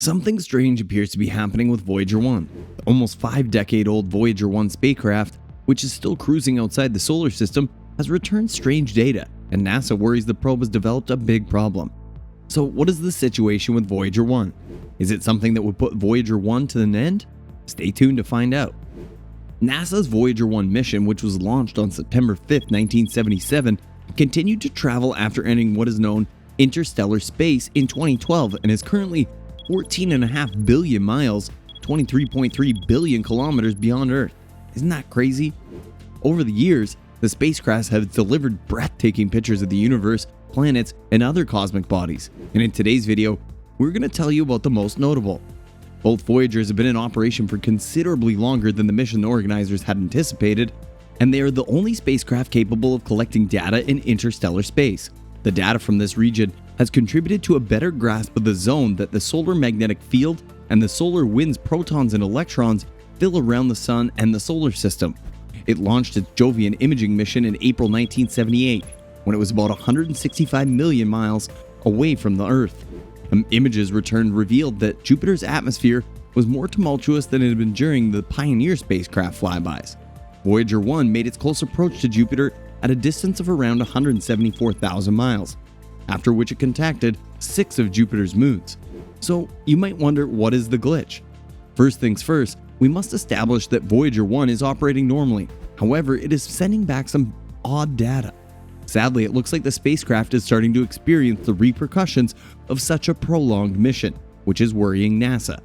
Something strange appears to be happening with Voyager 1. The almost 5-decade-old Voyager 1 spacecraft, which is still cruising outside the solar system, has returned strange data, and NASA worries the probe has developed a big problem. So what is the situation with Voyager 1? Is it something that would put Voyager 1 to an end? Stay tuned to find out. NASA's Voyager 1 mission, which was launched on September 5, 1977, continued to travel after entering what is known interstellar space in 2012 and is currently 14.5 billion miles, 23.3 billion kilometers beyond Earth. Isn't that crazy? Over the years, the spacecraft have delivered breathtaking pictures of the universe, planets, and other cosmic bodies. And in today's video, we're going to tell you about the most notable. Both Voyagers have been in operation for considerably longer than the mission organizers had anticipated, and they are the only spacecraft capable of collecting data in interstellar space. The data from this region has contributed to a better grasp of the zone that the solar magnetic field and the solar wind's protons and electrons fill around the Sun and the solar system. It launched its Jovian imaging mission in April 1978, when it was about 165 million miles away from the Earth. Images returned revealed that Jupiter's atmosphere was more tumultuous than it had been during the Pioneer spacecraft flybys. Voyager 1 made its close approach to Jupiter at a distance of around 174,000 miles, after which it contacted 6 of Jupiter's moons. So you might wonder, what is the glitch? First things first, we must establish that Voyager 1 is operating normally. However, it is sending back some odd data. Sadly, it looks like the spacecraft is starting to experience the repercussions of such a prolonged mission, which is worrying NASA.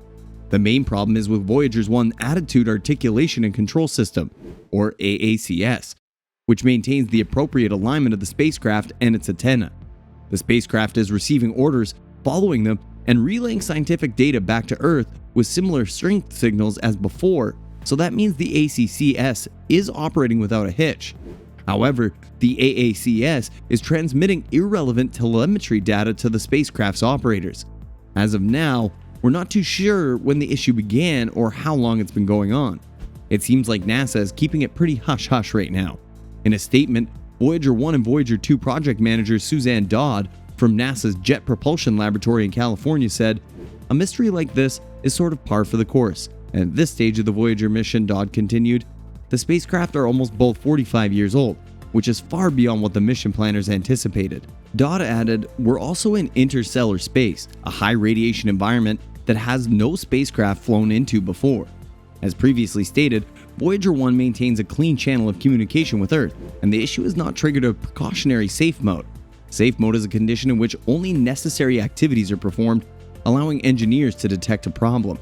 The main problem is with Voyager's 1 Attitude Articulation and Control System, or AACS, which maintains the appropriate alignment of the spacecraft and its antenna. The spacecraft is receiving orders, following them, and relaying scientific data back to Earth with similar strength signals as before, so that means the ACCS is operating without a hitch. However, the AACS is transmitting irrelevant telemetry data to the spacecraft's operators. As of now, we're not too sure when the issue began or how long it's been going on. It seems like NASA is keeping it pretty hush-hush right now. In a statement, Voyager 1 and Voyager 2 project manager Suzanne Dodd from NASA's Jet Propulsion Laboratory in California said, "A mystery like this is sort of par for the course. And at this stage of the Voyager mission," Dodd continued, "the spacecraft are almost both 45 years old, which is far beyond what the mission planners anticipated." Dodd added, "We're also in interstellar space, a high radiation environment that has no spacecraft flown into before. As previously stated, Voyager 1 maintains a clean channel of communication with Earth, and the issue has not triggered a precautionary safe mode. Safe mode is a condition in which only necessary activities are performed, allowing engineers to detect a problem.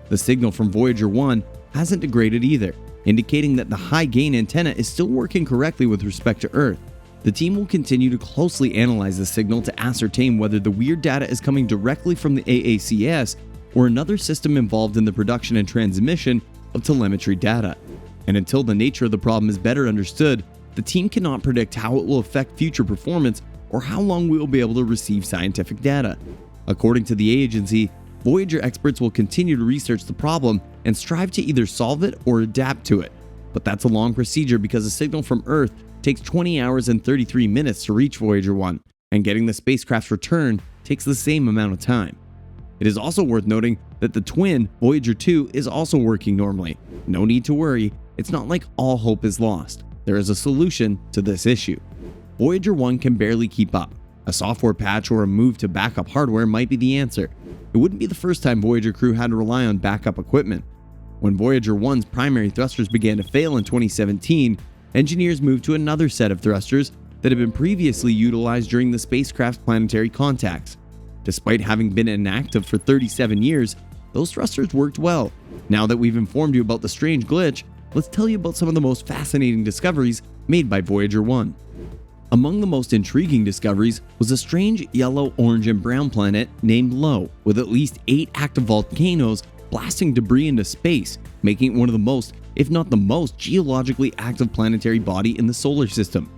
The signal from Voyager 1 hasn't degraded either, indicating that the high-gain antenna is still working correctly with respect to Earth. The team will continue to closely analyze the signal to ascertain whether the weird data is coming directly from the AACS or another system involved in the production and transmission of telemetry data. And until the nature of the problem is better understood, the team cannot predict how it will affect future performance or how long we will be able to receive scientific data. According to the agency, Voyager experts will continue to research the problem and strive to either solve it or adapt to it. But that's a long procedure because a signal from Earth takes 20 hours and 33 minutes to reach Voyager 1, and getting the spacecraft's return takes the same amount of time. It is also worth noting that the twin, Voyager 2, is also working normally. No need to worry, it's not like all hope is lost. There is a solution to this issue. Voyager 1 can barely keep up. A software patch or a move to backup hardware might be the answer. It wouldn't be the first time Voyager crew had to rely on backup equipment. When Voyager 1's primary thrusters began to fail in 2017, engineers moved to another set of thrusters that had been previously utilized during the spacecraft's planetary contacts. Despite having been inactive for 37 years, those thrusters worked well. Now that we've informed you about the strange glitch, let's tell you about some of the most fascinating discoveries made by Voyager 1. Among the most intriguing discoveries was a strange yellow, orange, and brown planet named Lo, with at least 8 active volcanoes blasting debris into space, making it one of the most, if not the most, geologically active planetary body in the solar system.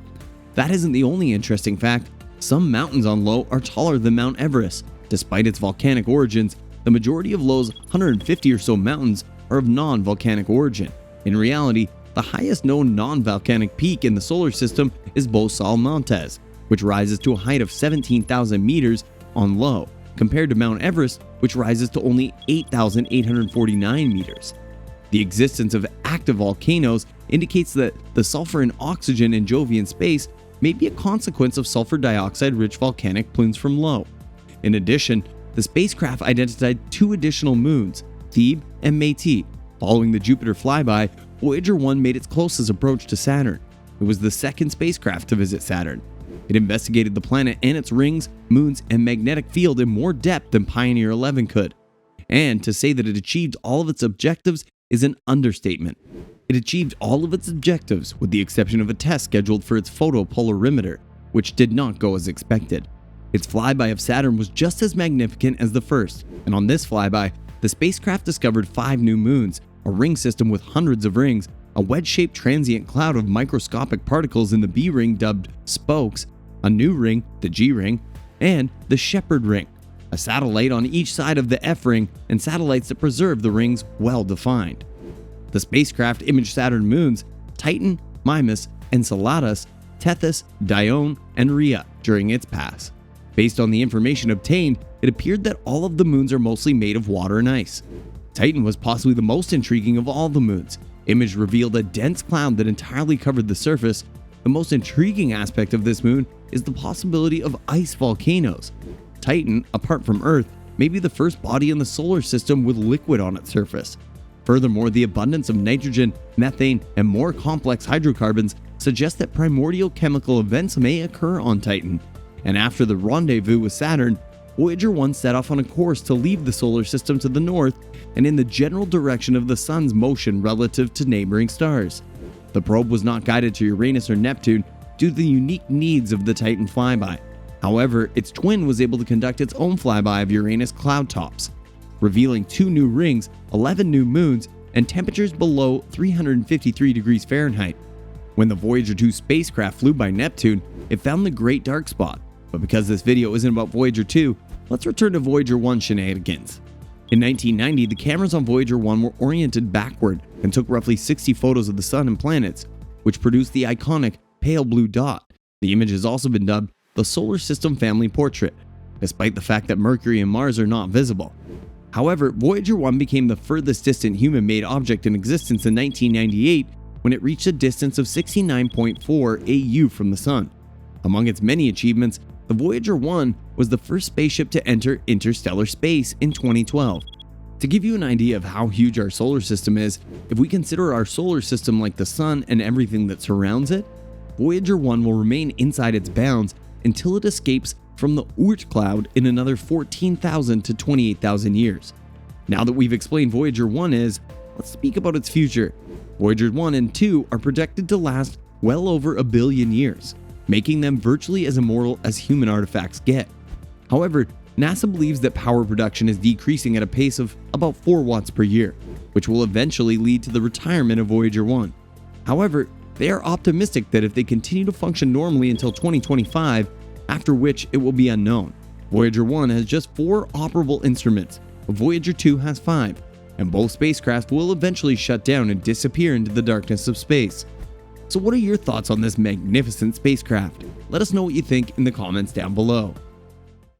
That isn't the only interesting fact. Some mountains on Lo are taller than Mount Everest. Despite its volcanic origins, the majority of Lo's 150 or so mountains are of non-volcanic origin. In reality, the highest known non-volcanic peak in the solar system is Bosal Montes, which rises to a height of 17,000 meters on Lo. compared to Mount Everest, which rises to only 8,849 meters. The existence of active volcanoes indicates that the sulfur and oxygen in Jovian space may be a consequence of sulfur dioxide-rich volcanic plumes from low. In addition, the spacecraft identified 2 additional moons, Thebe and Métis. Following the Jupiter flyby, Voyager 1 made its closest approach to Saturn. It was the second spacecraft to visit Saturn. It investigated the planet and its rings, moons, and magnetic field in more depth than Pioneer 11 could. And to say that it achieved all of its objectives is an understatement. It achieved all of its objectives with the exception of a test scheduled for its photopolarimeter, which did not go as expected. Its flyby of Saturn was just as magnificent as the first, and on this flyby, the spacecraft discovered 5 new moons, a ring system with hundreds of rings, a wedge-shaped transient cloud of microscopic particles in the B ring dubbed spokes, a new ring, the G ring, and the Shepherd ring, a satellite on each side of the F ring, and satellites that preserve the rings well defined. The spacecraft imaged Saturn moons Titan, Mimas, Enceladus, Tethys, Dione, and Rhea during its pass. Based on the information obtained, it appeared that all of the moons are mostly made of water and ice. Titan was possibly the most intriguing of all the moons. Image revealed a dense cloud that entirely covered the surface. The most intriguing aspect of this moon is the possibility of ice volcanoes. Titan, apart from Earth, may be the first body in the solar system with liquid on its surface. Furthermore, the abundance of nitrogen, methane, and more complex hydrocarbons suggests that primordial chemical events may occur on Titan. And after the rendezvous with Saturn, Voyager 1 set off on a course to leave the solar system to the north and in the general direction of the Sun's motion relative to neighboring stars. The probe was not guided to Uranus or Neptune due to the unique needs of the Titan flyby. However, its twin was able to conduct its own flyby of Uranus cloud tops, revealing 2 new rings, 11 new moons, and temperatures below 353 degrees Fahrenheit. When the Voyager 2 spacecraft flew by Neptune, it found the Great Dark Spot. But because this video isn't about Voyager 2, let's return to Voyager 1 shenanigans. In 1990, the cameras on Voyager 1 were oriented backward and took roughly 60 photos of the Sun and planets, which produced the iconic pale blue dot. The image has also been dubbed the Solar System Family Portrait, despite the fact that Mercury and Mars are not visible. However, Voyager 1 became the furthest distant human-made object in existence in 1998 when it reached a distance of 69.4 AU from the Sun. Among its many achievements, the Voyager 1 was the first spaceship to enter interstellar space in 2012. To give you an idea of how huge our solar system is, if we consider our solar system like the Sun and everything that surrounds it, Voyager 1 will remain inside its bounds until it escapes from the Oort cloud in another 14,000 to 28,000 years. Now that we've explained Voyager 1 let's speak about its future. Voyager 1 and 2 are projected to last well over 1 billion years, making them virtually as immortal as human artifacts get. However, NASA believes that power production is decreasing at a pace of about 4 watts per year, which will eventually lead to the retirement of Voyager 1. However, they are optimistic that if they continue to function normally until 2025, after which it will be unknown. Voyager 1 has just 4 operable instruments, but Voyager 2 has 5, and both spacecraft will eventually shut down and disappear into the darkness of space. So what are your thoughts on this magnificent spacecraft? Let us know what you think in the comments down below.